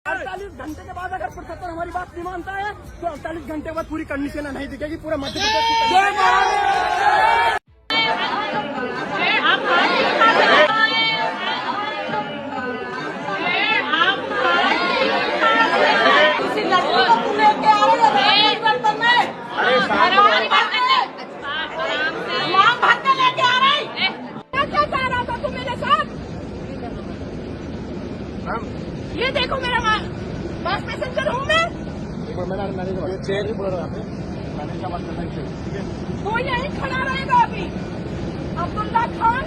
48 घंटे के बाद अगर प्रशासन हमारी बात नहीं मानता है तो 48 घंटे बाद पूरी कंडीशन नहीं दिखेगी पूरा मध्य प्रदेश। ये देखो मेरा बस पैसेंजर हूँ मैं। वो यहीं खड़ा रहेगा अभी। अब्दुल्ला खान,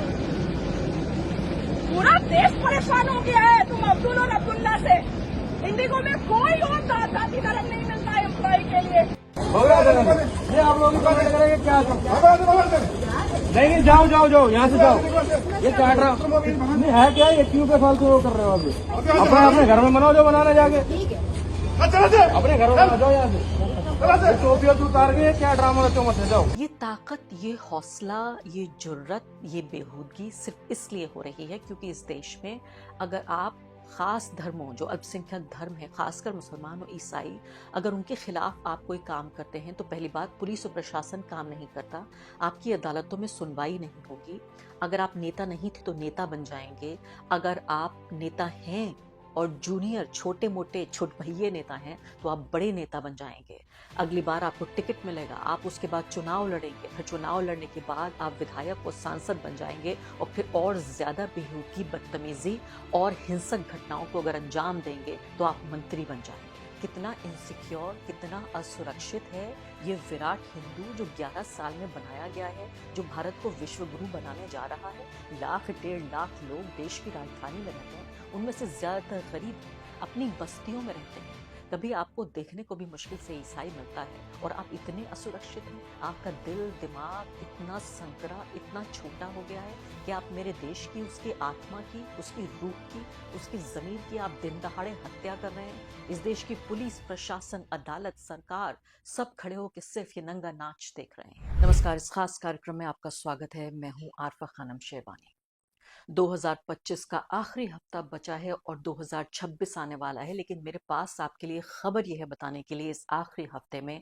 पूरा देश परेशान हो गया है तुम अब्दुल और अब्दुल्ला से। इंडिगो में कोई और जाति धर्म नहीं मिलता है एम्प्लॉय के लिए। ये आप लोग करेंगे क्या? नहीं जाओ जाओ जाओ यहाँ से जाओ। ये काट रहा नहीं है क्या? ये क्यों पे फालतू वो कर रहे हो अभी? अपने घर में बनाओ जो बनाना जाके अपने घर में बना जाओ यहाँ से। टोपी उतार के क्या ड्रामा रखते हो? मत जाओ। ये ताकत, ये हौसला, ये जुर्रत, ये बेहूदगी सिर्फ इसलिए हो रही है क्योंकि इस देश में अगर आप खास धर्मों, जो अल्पसंख्यक धर्म है, खासकर मुसलमान और ईसाई, अगर उनके खिलाफ आप कोई काम करते हैं तो पहली बात, पुलिस और प्रशासन काम नहीं करता, आपकी अदालतों में सुनवाई नहीं होगी। अगर आप नेता नहीं थे तो नेता बन जाएंगे। अगर आप नेता हैं और जूनियर छोटे मोटे छोट भैये नेता हैं तो आप बड़े नेता बन जाएंगे। अगली बार आपको टिकट मिलेगा, आप उसके बाद चुनाव लड़ेंगे, फिर चुनाव लड़ने के बाद आप विधायक और सांसद बन जाएंगे और फिर और ज्यादा बेहूदगी, बदतमीजी और हिंसक घटनाओं को अगर अंजाम देंगे तो आप मंत्री बन जाएंगे। कितना इनसिक्योर, कितना असुरक्षित है ये विराट हिंदू जो 11 साल में बनाया गया है, जो भारत को विश्व गुरु बनाने जा रहा है। 1.5 लाख लोग देश की राजधानी में रहते हैं, उनमें से ज्यादातर गरीब अपनी बस्तियों में रहते हैं। कभी आपको देखने को भी मुश्किल से ईसाई मिलता है और आप इतने असुरक्षित हैं। आपका दिल दिमाग इतना संकरा, इतना छोटा हो गया है कि आप मेरे देश की, उसकी आत्मा की, उसकी रूह की, उसकी जमीन की आप दिन दहाड़े हत्या कर रहे हैं। इस देश की पुलिस, प्रशासन, अदालत, सरकार सब खड़े होकर सिर्फ ये नंगा नाच देख रहे हैं। नमस्कार, इस खास कार्यक्रम में आपका स्वागत है। मैं हूँ आरफा खानम शेरवानी। 2025 का आखिरी हफ्ता बचा है और 2026 आने वाला है, लेकिन मेरे पास आपके लिए खबर यह है बताने के लिए इस आखिरी हफ्ते में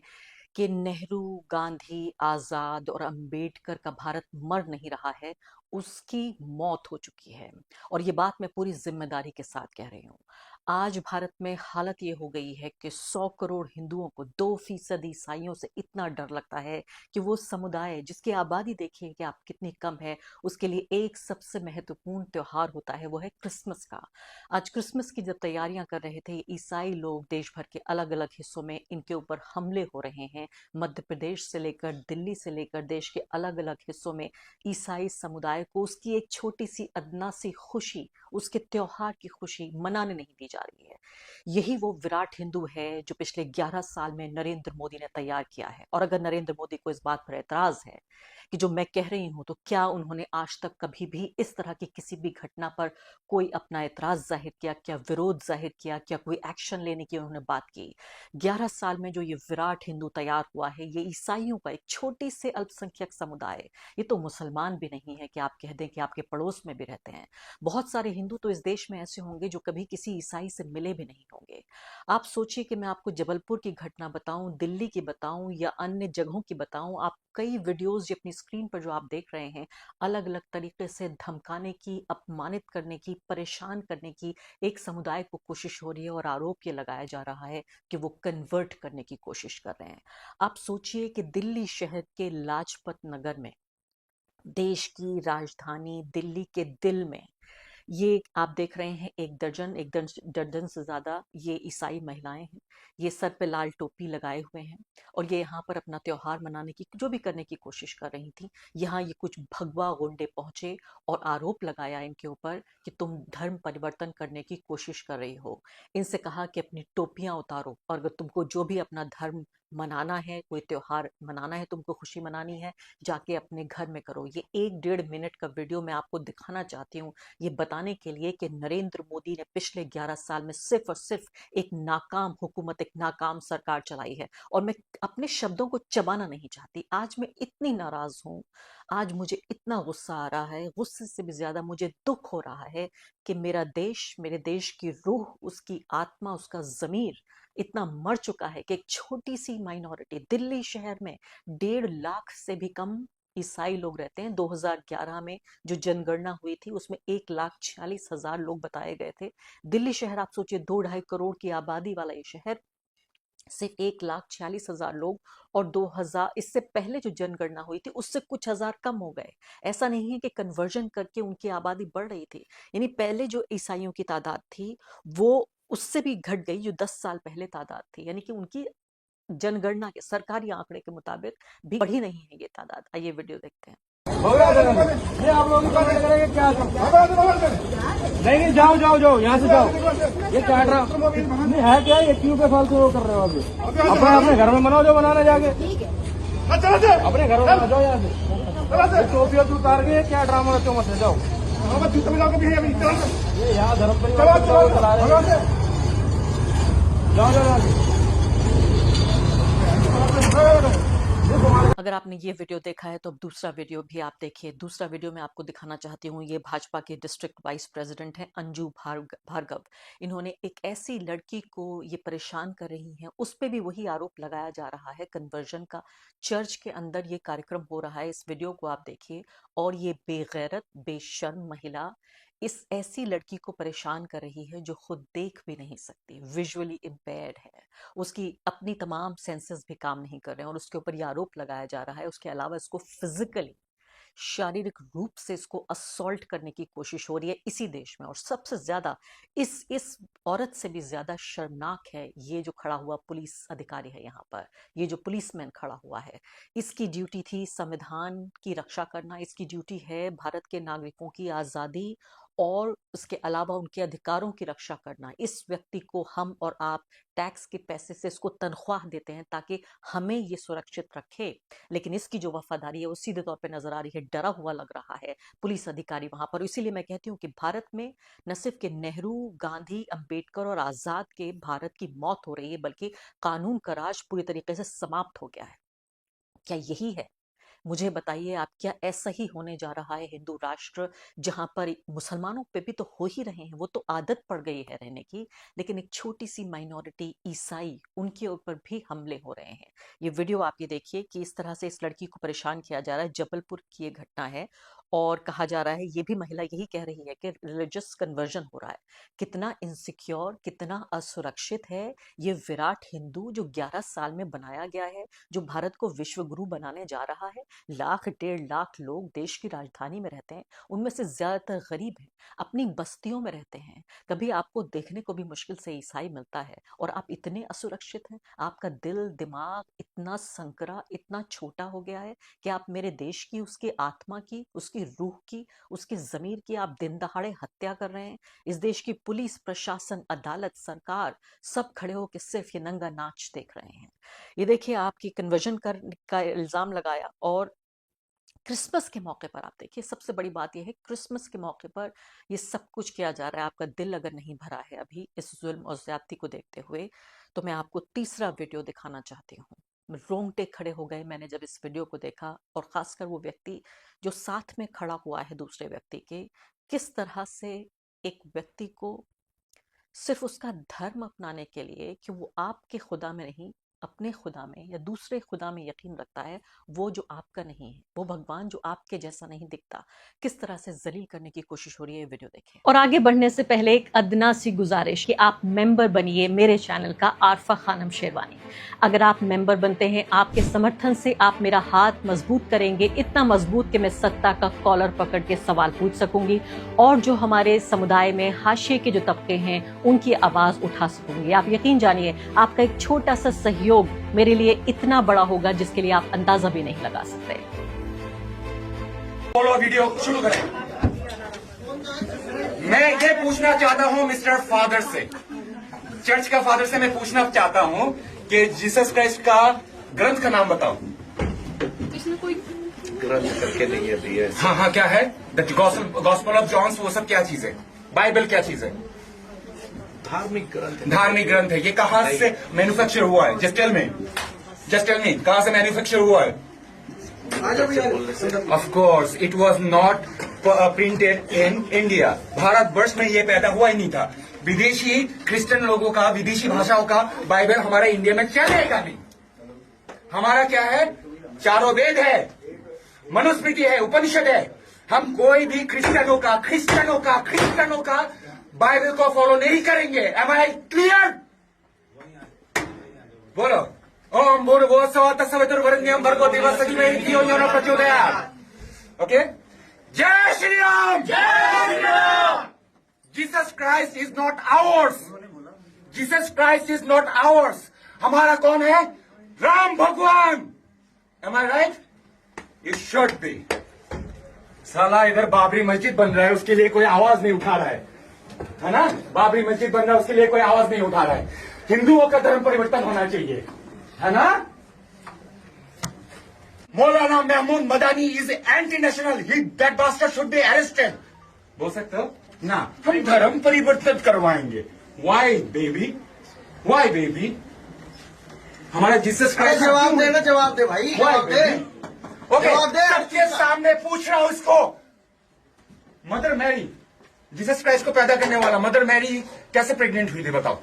कि नेहरू, गांधी, आजाद और अंबेडकर का भारत मर नहीं रहा है, उसकी मौत हो चुकी है। और ये बात मैं पूरी जिम्मेदारी के साथ कह रही हूँ। आज भारत में हालत ये हो गई है कि 100 करोड़ हिंदुओं को 2% ईसाइयों से इतना डर लगता है कि वो समुदाय जिसकी आबादी देखिए कि आप कितनी कम है, उसके लिए एक सबसे महत्वपूर्ण त्योहार होता है, वो है क्रिसमस का। आज क्रिसमस की जब तैयारियां कर रहे थे ईसाई लोग, देश भर के अलग अलग हिस्सों में इनके ऊपर हमले हो रहे हैं। मध्य प्रदेश से लेकर दिल्ली से लेकर देश के अलग अलग हिस्सों में ईसाई समुदाय को उसकी एक छोटी सी अदना सी खुशी, उसके त्योहार की खुशी मनाने नहीं दी जा रही है। यही वो विराट हिंदू है जो पिछले 11 साल में नरेंद्र मोदी ने तैयार किया है। और अगर नरेंद्र मोदी को इस बात पर एतराज है कि जो मैं कह रही हूं, तो क्या उन्होंने आज तक कभी भी इस तरह की किसी भी घटना पर कोई अपना एतराज जाहिर किया, क्या विरोध जाहिर किया, क्या कोई एक्शन लेने की उन्होंने बात की? 11 साल में जो ये विराट हिंदू तैयार हुआ है, ये ईसाइयों का एक छोटे से अल्पसंख्यक समुदाय, ये तो मुसलमान भी नहीं है कि आप कह दें कि आपके पड़ोस में भी रहते हैं। बहुत सारे हिंदू तो इस देश में ऐसे होंगे जो कभी किसी ईसाई से मिले भी नहीं होंगे। आप सोचिए कि मैं आपको जबलपुर की घटना बताऊं, दिल्ली की बताऊं या अन्य जगहों की बताऊं, आप कई वीडियोस जो अपनी स्क्रीन पर जो आप देख रहे हैं, अलग अलग तरीके से धमकाने की, अपमानित करने की, परेशान करने की एक समुदाय को कोशिश हो रही है और आरोप ये लगाया जा रहा है कि वो कन्वर्ट करने की कोशिश कर रहे हैं। आप सोचिए कि दिल्ली शहर के लाजपत नगर में, देश की राजधानी दिल्ली के दिल में, ये आप देख रहे हैं एक दर्जन से ज्यादा ये ईसाई महिलाएं हैं। ये सर पे लाल टोपी लगाए हुए हैं और ये यहाँ पर अपना त्योहार मनाने की, जो भी करने की कोशिश कर रही थी। यहाँ ये कुछ भगवा गुंडे पहुंचे और आरोप लगाया इनके ऊपर कि तुम धर्म परिवर्तन करने की कोशिश कर रही हो। इनसे कहा कि अपनी टोपियां उतारो और अगर तुमको जो भी अपना धर्म मनाना है, कोई त्योहार मनाना है, तुमको खुशी मनानी है, जाके अपने घर में करो। ये 1-1.5 मिनट का वीडियो मैं आपको दिखाना चाहती हूँ, ये बताने के लिए कि नरेंद्र मोदी ने पिछले 11 साल में सिर्फ और सिर्फ एक नाकाम हुकूमत, एक नाकाम सरकार चलाई है। और मैं अपने शब्दों को चबाना नहीं चाहती। आज मैं इतनी नाराज हूं, आज मुझे इतना गुस्सा आ रहा है, गुस्से से भी ज्यादा मुझे दुख हो रहा है कि मेरा देश, मेरे देश की रूह, उसकी आत्मा, उसका ज़मीर इतना मर चुका है कि एक छोटी सी माइनॉरिटी, दिल्ली शहर में 1.5 लाख से भी कम ईसाई लोग रहते हैं। 2011 में जो जनगणना हुई थी उसमें 1,46,000 लोग बताए गए थे। दिल्ली शहर, आप सोचिए, 2-2.5 करोड़ की आबादी वाला ये शहर, सिर्फ 1,46,000 लोग, और 2000 इससे पहले जो जनगणना हुई थी उससे कुछ हजार कम हो गए। ऐसा नहीं है कि कन्वर्जन करके उनकी आबादी बढ़ रही थी, यानी पहले जो ईसाइयों की तादाद थी वो उससे भी घट गई, जो 10 साल पहले तादाद थी, यानी कि उनकी जनगणना के सरकारी आंकड़े के मुताबिक भी बढ़ी नहीं है ये तादाद। आइए वीडियो देखते हैं। हो गया ये आप लोग करेंगे क्या? नहीं जाओ जाओ जाओ, यहाँ से जाओ। ये काट रहा नहीं है क्या? ये क्यों पे फालतू वो कर रहे हो अभी? अपने घर में बनाओ, जो बनाना जाके अपने घर में बना जाओ। यहाँ से टोपिया तू उतार के क्या ड्रामा रखते हो? मत जाओ, ये यहाँ धर्म परिवार चला रहे। जाओ जाओ। अगर आपने ये वीडियो देखा है तो अब दूसरा वीडियो भी आप देखिए। दूसरा वीडियो में आपको दिखाना चाहती हूँ, ये भाजपा के डिस्ट्रिक्ट वाइस प्रेसिडेंट हैं अंजू भार्गव। इन्होंने एक ऐसी लड़की को ये परेशान कर रही हैं, उस पर भी वही आरोप लगाया जा रहा है कन्वर्जन का। चर्च के अंदर ये कार्यक्रम हो रहा है, इस वीडियो को आप देखिए। और ये बेगैरत, बेशर्म महिला इस ऐसी लड़की को परेशान कर रही है जो खुद देख भी नहीं सकती, विजुअली इम्पेयर्ड है, उसकी अपनी तमाम सेंसेस भी काम नहीं कर रहे हैं, और उसके ऊपर यह आरोप लगाया जा रहा है। उसके अलावा इसको फिजिकली, शारीरिक रूप से इसको असॉल्ट करने की कोशिश हो रही है इसी देश में। और सबसे ज्यादा इस औरत से भी ज्यादा शर्मनाक है ये जो खड़ा हुआ पुलिस अधिकारी है यहाँ पर, ये जो पुलिसमैन खड़ा हुआ है। इसकी ड्यूटी थी संविधान की रक्षा करना, इसकी ड्यूटी है भारत के नागरिकों की आजादी और उसके अलावा उनके अधिकारों की रक्षा करना। इस व्यक्ति को हम और आप टैक्स के पैसे से इसको तनख्वाह देते हैं ताकि हमें ये सुरक्षित रखे, लेकिन इसकी जो वफादारी है वो सीधे तौर पे नजर आ रही है। डरा हुआ लग रहा है पुलिस अधिकारी वहां पर। इसीलिए मैं कहती हूँ कि भारत में न सिर्फ के नेहरू, गांधी, अंबेडकर और आजाद के भारत की मौत हो रही है, बल्कि कानून का राज पूरी तरीके से समाप्त हो गया है। क्या यही है? मुझे बताइए आप, क्या ऐसा ही होने जा रहा है हिंदू राष्ट्र, जहां पर मुसलमानों पे भी तो हो ही रहे हैं, वो तो आदत पड़ गई है रहने की, लेकिन एक छोटी सी माइनॉरिटी ईसाई, उनके ऊपर भी हमले हो रहे हैं। ये वीडियो आप ये देखिए कि इस तरह से इस लड़की को परेशान किया जा रहा है। जबलपुर की ये घटना है और कहा जा रहा है, ये भी महिला यही कह रही है कि रिलीजियस कन्वर्जन हो रहा है। कितना इनसिक्योर, कितना असुरक्षित है ये विराट हिंदू जो 11 साल में बनाया गया है, जो भारत को विश्व गुरु बनाने जा रहा है। 1,00,000-1,50,000 लोग देश की राजधानी में रहते हैं, उनमें से ज्यादातर गरीब हैं, अपनी बस्तियों में रहते हैं। कभी आपको देखने को भी मुश्किल से ईसाई मिलता है और आप इतने असुरक्षित हैं। आपका दिल, दिमाग इतना संकरा, इतना छोटा हो गया है कि आप मेरे देश की, उसकी आत्मा की, उसकी रूह की, उसकी जमीर की आप दिन दहाड़े हत्या कर रहे हैं। इस देश की पुलिस, प्रशासन, अदालत, सरकार सब खड़े होकर सिर्फ ये नंगा नाच देख रहे हैं। ये देखिए, आपकी कन्वर्जन का इल्जाम लगाया। और क्रिसमस के मौके पर आप देखिए, सबसे बड़ी बात यह है, क्रिसमस के मौके पर ये सब कुछ किया जा रहा है। आपका दिल अगर नहीं भरा है अभी इस जुल्म और ज्यादती को देखते हुए, तो मैं आपको तीसरा वीडियो दिखाना चाहती हूँ। रोंगटे खड़े हो गए मैंने जब इस वीडियो को देखा, और खासकर वो व्यक्ति जो साथ में खड़ा हुआ है दूसरे व्यक्ति के, किस तरह से एक व्यक्ति को सिर्फ उसका धर्म अपनाने के लिए कि वो आपके खुदा में नहीं, अपने खुदा में या दूसरे खुदा में यकीन रखता है, वो जो आपका नहीं है, वो भगवान जो आपके जैसा नहीं दिखता, किस तरह से जलील करने की कोशिश हो रही है। वीडियो देखें। और आगे बढ़ने से पहले एक अदना सी गुजारिश कि आप मेंबर बनिए मेरे चैनल का, आरफा खानम शेरवानी। अगर आप मेंबर बनते हैं, आपके समर्थन से आप मेरा हाथ मजबूत करेंगे, इतना मजबूत कि मैं सत्ता का कॉलर पकड़ के सवाल पूछ सकूंगी, और जो हमारे समुदाय में हाशिए के जो तबके हैं उनकी आवाज उठा सकूंगी। आप यकीन जानिए, आपका एक छोटा सा सहयोग मेरे लिए इतना बड़ा होगा जिसके लिए आप अंदाजा भी नहीं लगा सकते। बोलो, वीडियो शुरू करें। मैं ये पूछना चाहता हूं मिस्टर फादर से, चर्च का फादर से मैं पूछना चाहता हूं कि जीसस क्राइस्ट का ग्रंथ का नाम बताओ। कोई ग्रंथ करके नहीं है। हाँ, क्या है? द गॉस्पेल ऑफ जॉन्स, वो सब क्या चीज है? बाइबल क्या चीज है? धार्मिक ग्रंथ है। ये कहाँ से मैन्युफैक्चर हुआ है? जस्ट टेल मी, कहाँ से मैन्युफैक्चर हुआ है? Of course it was not printed in India. Bharatvarsh में ये पैदा हुआ ही नहीं था। विदेशी क्रिश्चियन लोगों का, विदेशी भाषाओं का बाइबल हमारे इंडिया में चलेगा नहीं। हमारा क्या है? चारों वेद है, मनुस्मृति है, उपनिषद है। हम कोई भी क्रिश्चियनों का बाइबल को फॉलो नहीं करेंगे। Am I clear? बोलो। ओम भूर्भुवः स्वः तत्सवितुर्वरेण्यं भर्गो देवस्य धीमहि धियो यो न प्रचोदयात्। ओके, जय Shri Ram. Jesus Christ is not ours. Jesus Christ is not ours. हमारा कौन है? राम भगवान। Am I right? It should be. साला इधर बाबरी मस्जिद बन रहा है, उसके लिए कोई आवाज नहीं उठा रहा है ना? बाबरी मस्जिद बन रहा है, उसके लिए कोई आवाज नहीं उठा रहा है। हिंदुओं का धर्म परिवर्तन होना चाहिए, है ना? मौलाना Mahmood Madani is anti national. That bastard should be arrested. बोल सकते हो ना? हम धर्म परिवर्तन करवाएंगे। Why baby? Why baby? हमारा जीसस क्राइस्ट। जवाब दे भाई, जवाब दे। ओके, सबके सामने पूछ रहा हूं इसको। मदर मैरी, जीसस क्राइस्ट को पैदा करने वाला मदर मैरी कैसे प्रेग्नेंट हुई थी बताओ?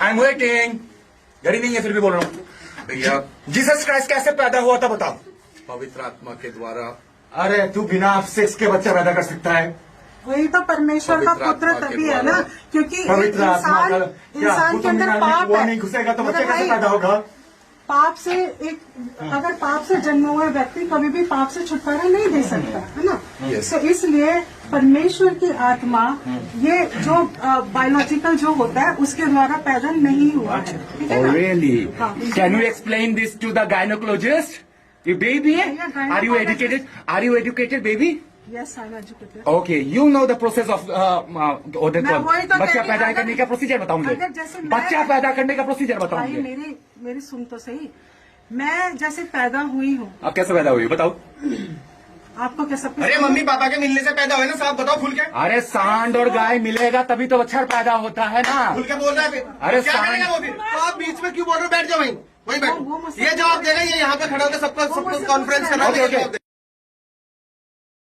I am waiting. घड़ी नहीं है फिर भी बोल रहा हूं भैया। जीसस क्राइस्ट कैसे पैदा हुआ था बताओ? पवित्र आत्मा के द्वारा। अरे तू बिना सेक्स के बच्चा पैदा कर सकता है? वही तो परमेश्वर का पुत्र तभी है ना, क्योंकि पवित्र आत्मा का इंसान के अंदर पाप वो है। नहीं घुसेगा तो बच्चा मेरे कैसे भाई, पैदा होगा? पाप से अगर पाप से जन्मा हुआ व्यक्ति कभी भी पाप से छुटकारा नहीं दे सकता, है ना? तो इसलिए परमेश्वर की आत्मा ये जो बायोलॉजिकल जो होता है उसके द्वारा पैदा नहीं हुआ है, ठीक है ना? Really? हाँ। Can you explain this to the gynecologist? ये baby है? Yeah, Are you educated? Are you educated, baby? Yes, I'm educated. Okay, you know the process of मैं वही तो बच्चा कह रही पैदा हूँ, करने का प्रोसीजर बताओ मुझे। अगर जैसे मैं- बच्चा पैदा करने का प्रोसीजर बताओ भाई मुझे। मेरी सुन तो सही। मैं जैसे पैदा हुई हूँ, आप कैसे पैदा हुई बताओ? आपको क्या सब कुछ अरे मम्मी पापा के मिलने से पैदा हुए ना, साहब बताओ खुल के। अरे सांड और गाय मिलेगा तभी तो बच्चा पैदा होता है ना। खुल के बोल रहा है फिर। अरे क्या सांड- करेगा वो फिर? तो आप बीच में क्यों बोल रहे हो? बैठ जाओ वहीं वो बैठो। मुझसे- ये जवाब देगा, ये यहाँ पे खड़ा होकर सबको मुझसे कॉन्फ्रेंस पूछ कर रहा रहा है। है।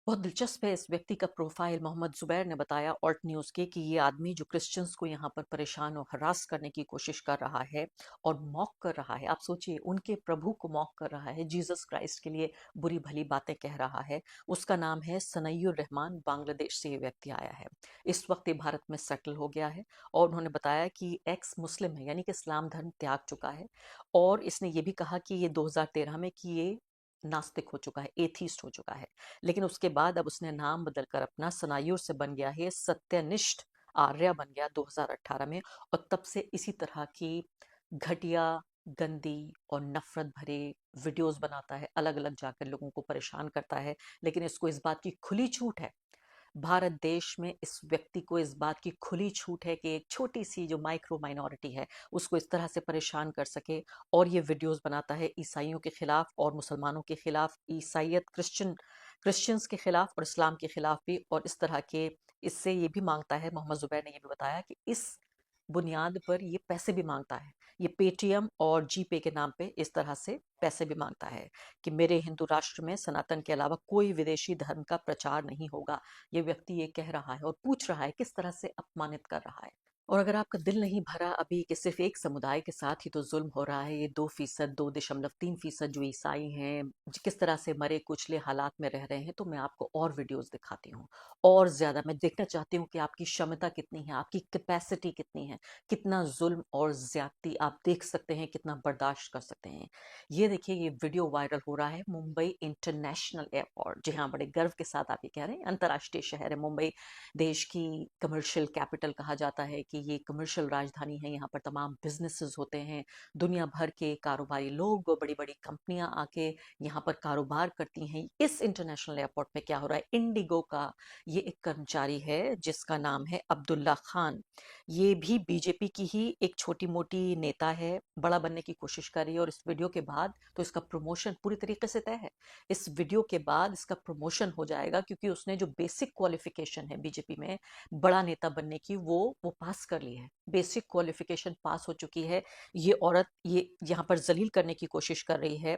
बहुत दिलचस्प है। इस व्यक्ति का प्रोफाइल मोहम्मद जुबैर ने बताया ऑल्ट न्यूज़ के कि ये आदमी जो क्रिश्चियंस को यहाँ पर परेशान और हरास करने की कोशिश कर रहा है और मॉक कर रहा है। आप सोचिए, उनके प्रभु को मॉक कर रहा है, जीसस क्राइस्ट के लिए बुरी भली बातें कह रहा है। उसका नाम है सनैयुर रहमान। बांग्लादेश से ये व्यक्ति आया है। इस वक्त ये भारत में सेटल हो गया है और उन्होंने बताया कि एक्स मुस्लिम है, यानी कि इस्लाम धर्म त्याग चुका है। और इसने ये भी कहा कि ये 2013 में कि ये नास्तिक हो चुका है, एथीस्ट हो चुका है। लेकिन उसके बाद अब उसने नाम बदलकर अपना सनायुर से बन गया है सत्यनिष्ठ आर्या बन गया 2018 में। और तब से इसी तरह की घटिया, गंदी और नफरत भरे वीडियोस बनाता है, अलग अलग जाकर लोगों को परेशान करता है। लेकिन इसको इस बात की खुली छूट है, भारत देश में इस व्यक्ति को इस बात की खुली छूट है कि एक छोटी सी जो माइक्रो माइनॉरिटी है उसको इस तरह से परेशान कर सके। और ये वीडियोस बनाता है ईसाइयों के खिलाफ और मुसलमानों के खिलाफ, ईसाइयत क्रिश्चियंस के खिलाफ और इस्लाम के खिलाफ भी। और इस तरह के इससे ये भी मांगता है, मोहम्मद जुबैर ने ये भी बताया कि इस बुनियाद पर ये पैसे भी मांगता है। ये पेटीएम और जीपे के नाम पे इस तरह से पैसे भी मांगता है कि मेरे हिंदू राष्ट्र में सनातन के अलावा कोई विदेशी धर्म का प्रचार नहीं होगा। ये व्यक्ति ये कह रहा है और पूछ रहा है किस तरह से अपमानित कर रहा है। और अगर आपका दिल नहीं भरा अभी कि सिर्फ एक समुदाय के साथ ही तो जुल्म हो रहा है, ये 2%, 2.3% जो ईसाई हैं किस तरह से मरे कुचले हालात में रह रहे हैं, तो मैं आपको और वीडियोस दिखाती हूँ। और ज़्यादा मैं देखना चाहती हूँ कि आपकी क्षमता कितनी है, आपकी कैपेसिटी कितनी है, कितना जुल्म और ज्यादती आप देख सकते हैं, कितना बर्दाश्त कर सकते हैं। ये देखिए, ये वीडियो वायरल हो रहा है मुंबई इंटरनेशनल एयरपोर्ट। जी हाँ, बड़े गर्व के साथ आप ये कह रहे हैं, अंतर्राष्ट्रीय शहर है मुंबई, देश की कमर्शियल कैपिटल कहा जाता है कि ये कमर्शियल राजधानी है। यहाँ पर तमाम बिजनेसेस होते हैं, दुनिया भर के कारोबारी लोग, बड़ी बड़ी कंपनियां आके यहाँ पर कारोबार करती हैं। इस इंटरनेशनल एयरपोर्ट में क्या हो रहा है, इंडिगो का ये एक कर्मचारी है जिसका नाम है अब्दुल्ला खान। ये भी बीजेपी की ही एक छोटी मोटी नेता है, बड़ा बनने की कोशिश कर रही है। और इस वीडियो के बाद तो इसका प्रमोशन पूरी तरीके से तय है। इस वीडियो के बाद इसका प्रमोशन हो जाएगा, क्योंकि उसने जो बेसिक क्वालिफिकेशन है बीजेपी में बड़ा नेता बनने की वो पास कर ली है, बेसिक क्वालिफिकेशन पास हो चुकी है। ये औरत ये यहाँ पर जलील करने की कोशिश कर रही है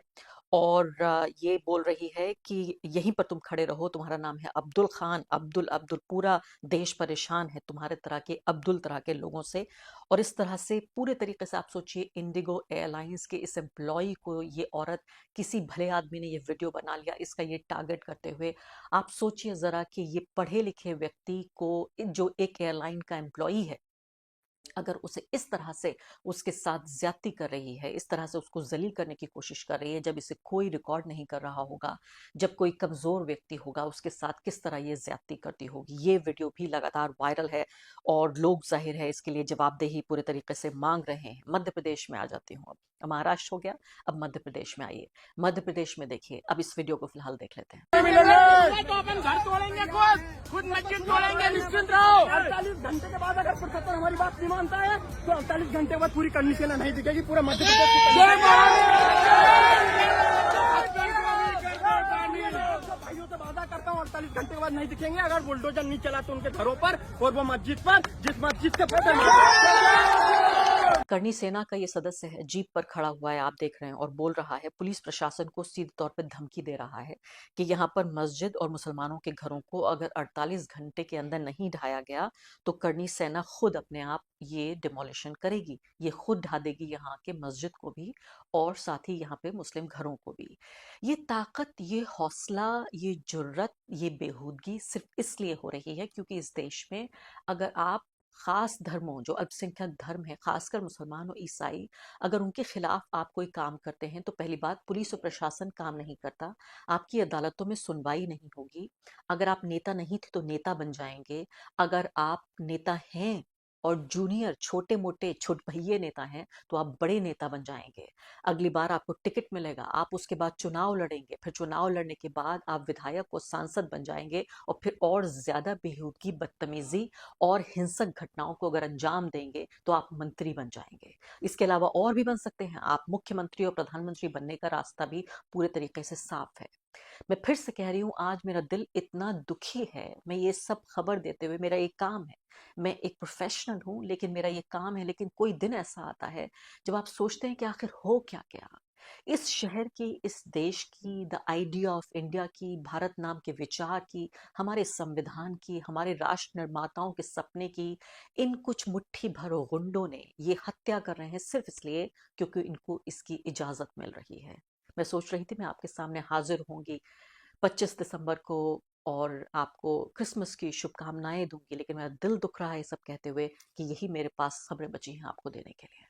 और ये बोल रही है कि यहीं पर तुम खड़े रहो, तुम्हारा नाम है अब्दुल खान, अब्दुल अब्दुल, पूरा देश परेशान है तुम्हारे तरह के अब्दुल तरह के लोगों से। और इस तरह से पूरे तरीके से आप सोचिए, इंडिगो एयरलाइंस के इस एम्प्लॉय को ये औरत, किसी भले आदमी ने ये वीडियो बना लिया इसका ये टारगेट करते हुए। आप सोचिए ज़रा कि ये पढ़े लिखे व्यक्ति को, जो एक एयरलाइन का एम्प्लॉई है, अगर उसे इस तरह से उसके साथ ज्यादती कर रही है, इस तरह से उसको जलील करने की कोशिश कर रही है, जब इसे कोई रिकॉर्ड नहीं कर रहा होगा, जब कोई कमजोर व्यक्ति होगा उसके साथ किस तरह ये ज्यादती करती होगी। ये वीडियो भी लगातार वायरल है और लोग जाहिर है इसके लिए जवाबदेही पूरे तरीके से मांग रहे हैं। मध्य प्रदेश में आ जाती हूँ, अब महाराष्ट्र हो गया, अब मध्य प्रदेश में आइए। मध्य प्रदेश में देखिए, अब इस वीडियो को फिलहाल देख लेते हैं। तो अपन घर तोड़ेंगे, खुद मस्जिद तोड़ेंगे, निश्चिंत रहो। 48 घंटे के बाद अगर पुरुषोत्तम हमारी बात नहीं मानता है तो 48 घंटे के बाद पूरी करनी सेना नहीं दिखेगी, पूरा मध्य भाइयों से वादा करता हूँ 48 घंटे के बाद नहीं दिखेंगे अगर बुलडोजर नहीं चला तो उनके घरों पर और वो मस्जिद पर, जिस मस्जिद के करनी सेना का ये सदस्य है, जीप पर खड़ा हुआ है, आप देख रहे हैं, और बोल रहा है, पुलिस प्रशासन को सीधे तौर पर धमकी दे रहा है कि यहाँ पर मस्जिद और मुसलमानों के घरों को अगर 48 घंटे के अंदर नहीं ढाया गया तो करनी सेना खुद अपने आप ये डिमोलिशन करेगी, ये खुद ढा देगी यहाँ के मस्जिद को भी और साथ ही यहाँ पे मुस्लिम घरों को भी। ये ताकत, ये हौसला, ये जुर्रत, ये बेहूदगी सिर्फ इसलिए हो रही है क्योंकि इस देश में अगर आप खास धर्मों, जो अल्पसंख्यक धर्म है, खासकर मुसलमान और ईसाई, अगर उनके खिलाफ आप कोई काम करते हैं तो पहली बात, पुलिस और प्रशासन काम नहीं करता, आपकी अदालतों में सुनवाई नहीं होगी। अगर आप नेता नहीं थे तो नेता बन जाएंगे, अगर आप नेता हैं और जूनियर छोटे मोटे छुटभइये नेता हैं तो आप बड़े नेता बन जाएंगे। अगली बार आपको टिकट मिलेगा, आप उसके बाद चुनाव लड़ेंगे, फिर चुनाव लड़ने के बाद आप विधायक और सांसद बन जाएंगे और फिर और ज्यादा बेहूदगी, बदतमीजी और हिंसक घटनाओं को अगर अंजाम देंगे तो आप मंत्री बन जाएंगे। इसके अलावा और भी बन सकते हैं, आप मुख्यमंत्री और प्रधानमंत्री बनने का रास्ता भी पूरे तरीके से साफ है। मैं फिर से कह रही हूँ, आज मेरा दिल इतना दुखी है, मैं ये सब खबर देते हुए, मेरा एक काम है, मैं एक प्रोफेशनल हूँ लेकिन मेरा ये काम है, लेकिन कोई दिन ऐसा आता है जब आप सोचते हैं कि आखिर हो क्या गया इस शहर की, इस देश की, द आइडिया ऑफ इंडिया की, भारत नाम के विचार की, हमारे संविधान की, हमारे राष्ट्र निर्माताओं के सपने की। इन कुछ मुट्ठी भर गुंडों ने ये हत्या कर रहे हैं सिर्फ इसलिए क्योंकि इनको इसकी इजाजत मिल रही है। मैं सोच रही थी मैं आपके सामने हाजिर होंगी 25 दिसंबर को और आपको क्रिसमस की शुभकामनाएं दूंगी, लेकिन मेरा दिल दुख रहा है सब कहते हुए कि यही मेरे पास खबरें बची हैं आपको देने के लिए।